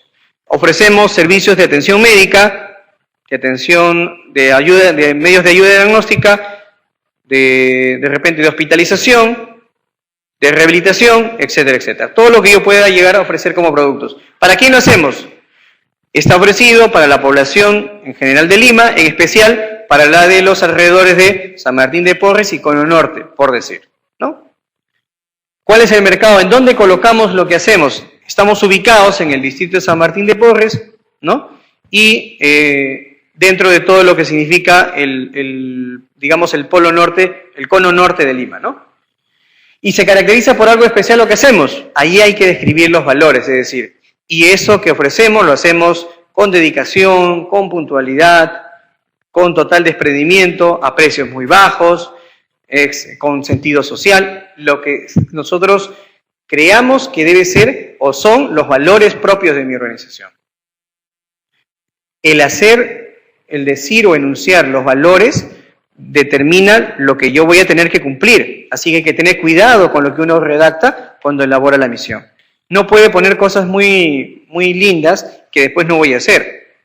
Ofrecemos servicios de atención médica, de atención de ayuda, de medios de ayuda diagnóstica, de repente de hospitalización, de rehabilitación, etcétera, etcétera. Todo lo que yo pueda llegar a ofrecer como productos. ¿Para quién lo hacemos? Está ofrecido para la población en general de Lima, en especial para la de los alrededores de San Martín de Porres y Cono Norte, por decir, ¿no? ¿Cuál es el mercado? ¿En dónde colocamos lo que hacemos? Estamos ubicados en el distrito de San Martín de Porres, ¿no? Y dentro de todo lo que significa digamos, el polo norte, el cono norte de Lima, ¿no? Y se caracteriza por algo especial lo que hacemos. Ahí hay que describir los valores, es decir, y eso que ofrecemos lo hacemos con dedicación, con puntualidad, con total desprendimiento, a precios muy bajos, con sentido social, lo que nosotros creamos que debe ser o son los valores propios de mi organización. El hacer, el decir o enunciar los valores determina lo que yo voy a tener que cumplir. Así que hay que tener cuidado con lo que uno redacta cuando elabora la misión. No puede poner cosas muy lindas que después no voy a hacer.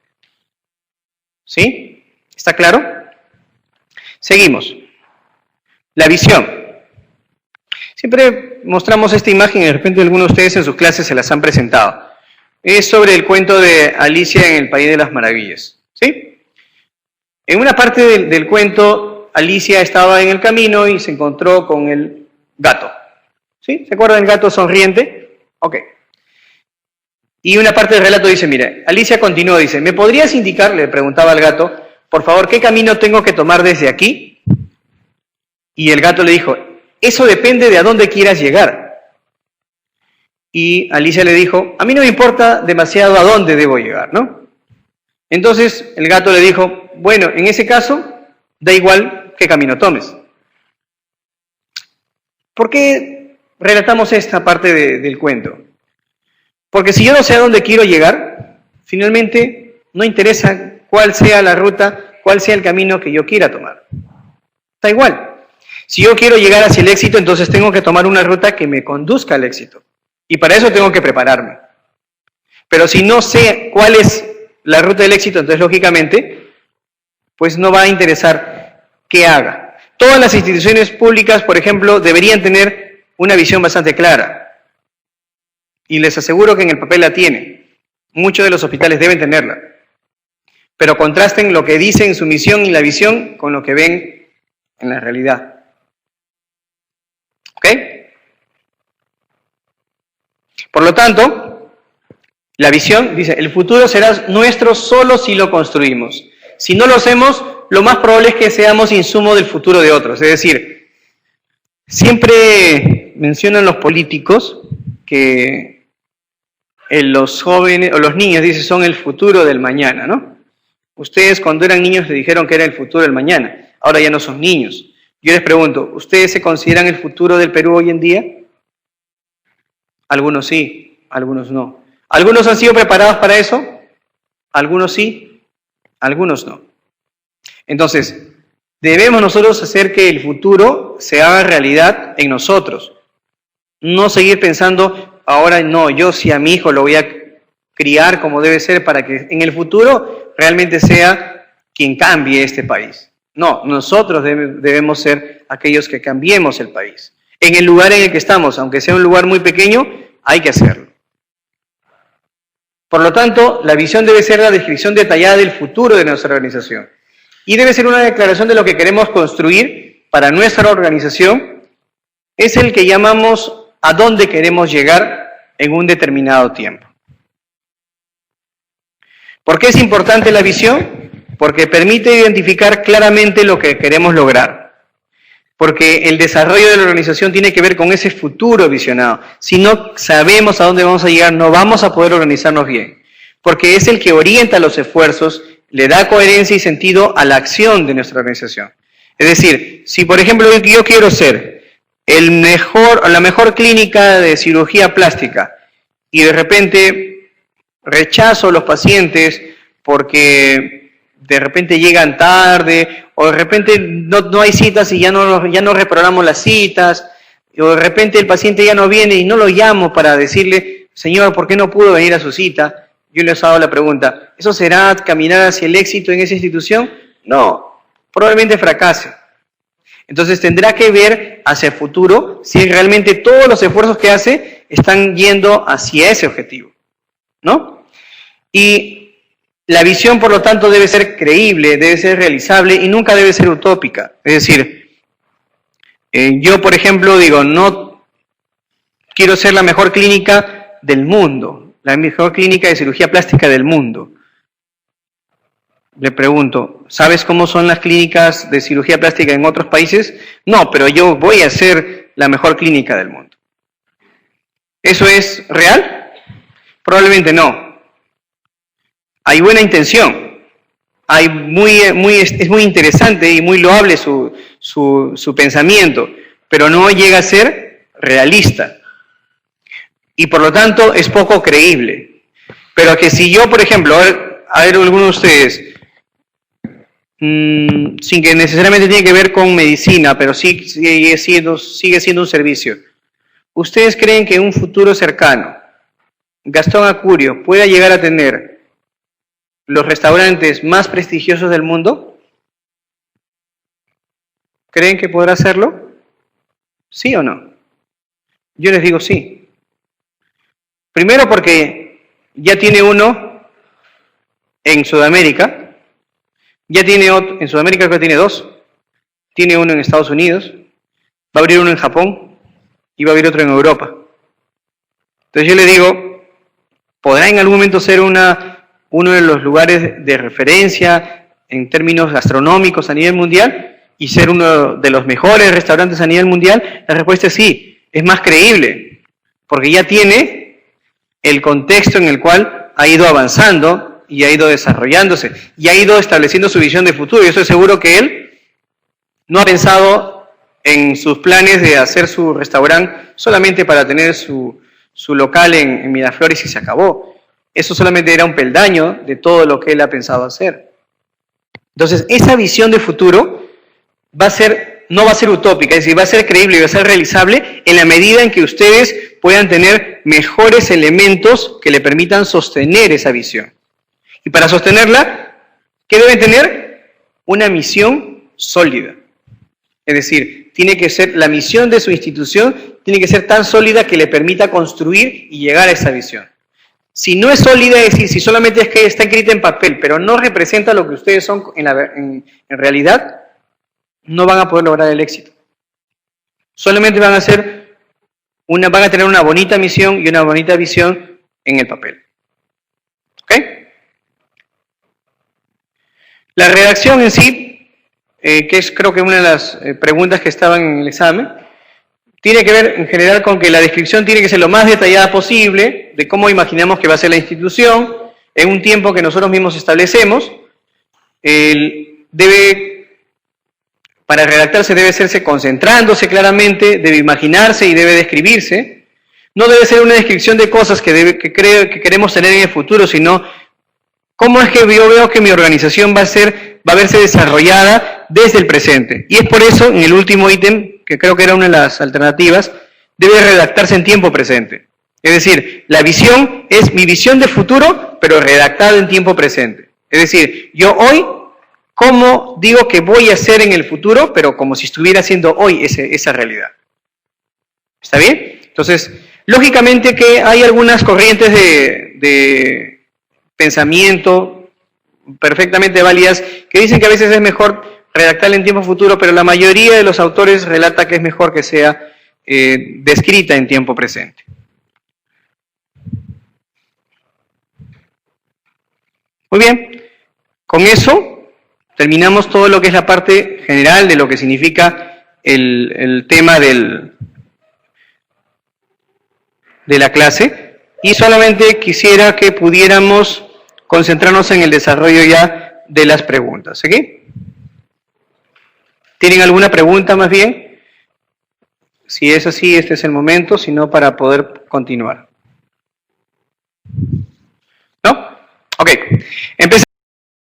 ¿Sí? ¿Está claro? Seguimos. La visión. Siempre mostramos esta imagen y de repente algunos de ustedes en sus clases se las han presentado. Es sobre el cuento de Alicia en el País de las Maravillas. ¿Sí? En una parte del cuento, Alicia estaba en el camino y se encontró con el gato. ¿Sí? ¿Se acuerdan del gato sonriente? Ok. Y una parte del relato dice, mire, Alicia continuó, dice, ¿me podrías indicar, le preguntaba al gato, por favor, qué camino tengo que tomar desde aquí? Y el gato le dijo, eso depende de a dónde quieras llegar. Y Alicia le dijo, a mí no me importa demasiado a dónde debo llegar, ¿no? Entonces el gato le dijo, bueno, en ese caso, da igual qué camino tomes. ¿Por qué relatamos esta parte del cuento? Porque si yo no sé a dónde quiero llegar, finalmente no interesa cuál sea la ruta cuál sea el camino que yo quiera tomar. Da igual. Si yo quiero llegar hacia el éxito, entonces tengo que tomar una ruta que me conduzca al éxito. Y para eso tengo que prepararme. Pero si no sé cuál es la ruta del éxito, entonces lógicamente, pues no va a interesar qué haga. Todas las instituciones públicas, por ejemplo, deberían tener una visión bastante clara. Y les aseguro que en el papel la tienen. Muchos de los hospitales deben tenerla. Pero contrasten lo que dicen su misión y la visión con lo que ven en la realidad. ¿Ok? Por lo tanto, la visión dice, el futuro será nuestro solo si lo construimos. Si no lo hacemos, lo más probable es que seamos insumo del futuro de otros. Es decir, siempre mencionan los políticos que los jóvenes o los niños, dice, son el futuro del mañana, ¿no? Ustedes cuando eran niños le dijeron que era el futuro del mañana, ahora ya no son niños. Yo les pregunto, ¿ustedes se consideran el futuro del Perú hoy en día? Algunos sí, algunos no. ¿Algunos han sido preparados para eso? Algunos sí, algunos no. Entonces, debemos nosotros hacer que el futuro se haga realidad en nosotros. No seguir pensando, ahora no, yo sí a mi hijo lo voy a criar como debe ser para que en el futuro realmente sea quien cambie este país. No, nosotros debemos ser aquellos que cambiemos el país. En el lugar en el que estamos, aunque sea un lugar muy pequeño, hay que hacerlo. Por lo tanto, la visión debe ser la descripción detallada del futuro de nuestra organización. Y debe ser una declaración de lo que queremos construir para nuestra organización. Es el que llamamos a dónde queremos llegar en un determinado tiempo. ¿Por qué es importante la visión? Porque permite identificar claramente lo que queremos lograr. Porque el desarrollo de la organización tiene que ver con ese futuro visionado. Si no sabemos a dónde vamos a llegar, no vamos a poder organizarnos bien. Porque es el que orienta los esfuerzos, le da coherencia y sentido a la acción de nuestra organización. Es decir, si por ejemplo yo quiero ser la mejor clínica de cirugía plástica y de repente rechazo a los pacientes porque de repente llegan tarde, o de repente no hay citas y ya no reprogramamos las citas, o de repente el paciente ya no viene y no lo llamo para decirle, señor, ¿por qué no pudo venir a su cita? Yo les hago la pregunta, ¿eso será caminar hacia el éxito en esa institución? No, probablemente fracase. Entonces tendrá que ver hacia el futuro si realmente todos los esfuerzos que hace están yendo hacia ese objetivo, ¿no? Y la visión, por lo tanto, debe ser creíble, debe ser realizable y nunca debe ser utópica. Es decir, yo, por ejemplo, digo, no quiero ser la mejor clínica del mundo, la mejor clínica de cirugía plástica del mundo. Le pregunto, ¿sabes cómo son las clínicas de cirugía plástica en otros países? No, pero yo voy a ser la mejor clínica del mundo. ¿Eso es real? Probablemente no. Hay buena intención, es muy interesante y muy loable su pensamiento, pero no llega a ser realista. Y por lo tanto es poco creíble. Pero que si yo, por ejemplo, a ver algunos de ustedes, sin que necesariamente tiene que ver con medicina, pero sí sigue siendo un servicio. ¿Ustedes creen que en un futuro cercano Gastón Acurio pueda llegar a tener los restaurantes más prestigiosos del mundo? ¿Creen que podrá hacerlo? ¿Sí o no? Yo les digo sí. Primero porque ya tiene uno en Sudamérica, ya tiene otro, en Sudamérica creo que tiene dos, tiene uno en Estados Unidos, va a abrir uno en Japón y va a abrir otro en Europa. Entonces yo le digo, ¿podrá en algún momento ser uno de los lugares de referencia en términos gastronómicos a nivel mundial y ser uno de los mejores restaurantes a nivel mundial? La respuesta es sí, es más creíble, porque ya tiene el contexto en el cual ha ido avanzando y ha ido desarrollándose y ha ido estableciendo su visión de futuro. Yo estoy seguro que él no ha pensado en sus planes de hacer su restaurante solamente para tener su local en Miraflores y se acabó. Eso solamente era un peldaño de todo lo que él ha pensado hacer. Entonces, esa visión de futuro no va a ser utópica, es decir, va a ser creíble y va a ser realizable en la medida en que ustedes puedan tener mejores elementos que le permitan sostener esa visión. Y para sostenerla, ¿qué deben tener? Una misión sólida. Es decir, la misión de su institución tiene que ser tan sólida que le permita construir y llegar a esa visión. Si no es sólida, es decir, si solamente es que está escrita en papel, pero no representa lo que ustedes son en realidad, no van a poder lograr el éxito. Solamente van a tener una bonita misión y una bonita visión en el papel. ¿Ok? La redacción en sí, que es creo que una de las preguntas que estaban en el examen, tiene que ver en general con que la descripción tiene que ser lo más detallada posible de cómo imaginamos que va a ser la institución en un tiempo que nosotros mismos establecemos. Para redactarse debe hacerse concentrándose claramente, debe imaginarse y debe describirse. No debe ser una descripción de cosas que queremos tener en el futuro, sino cómo es que yo veo que mi organización va a verse desarrollada desde el presente. Y es por eso, en el último ítem, que creo que era una de las alternativas, debe redactarse en tiempo presente. Es decir, la visión es mi visión de futuro, pero redactada en tiempo presente. Es decir, yo hoy, ¿cómo digo que voy a hacer en el futuro, pero como si estuviera haciendo hoy esa realidad? ¿Está bien? Entonces, lógicamente que hay algunas corrientes de pensamiento perfectamente válidas que dicen que a veces es mejor redactarla en tiempo futuro, pero la mayoría de los autores relata que es mejor que sea descrita en tiempo presente. Muy bien, con eso terminamos todo lo que es la parte general de lo que significa el tema de la clase, y solamente quisiera que pudiéramos concentrarnos en el desarrollo ya de las preguntas. ¿Ok? ¿Tienen alguna pregunta más bien? Si es así, este es el momento, si no, para poder continuar. ¿No? Ok. Empecemos.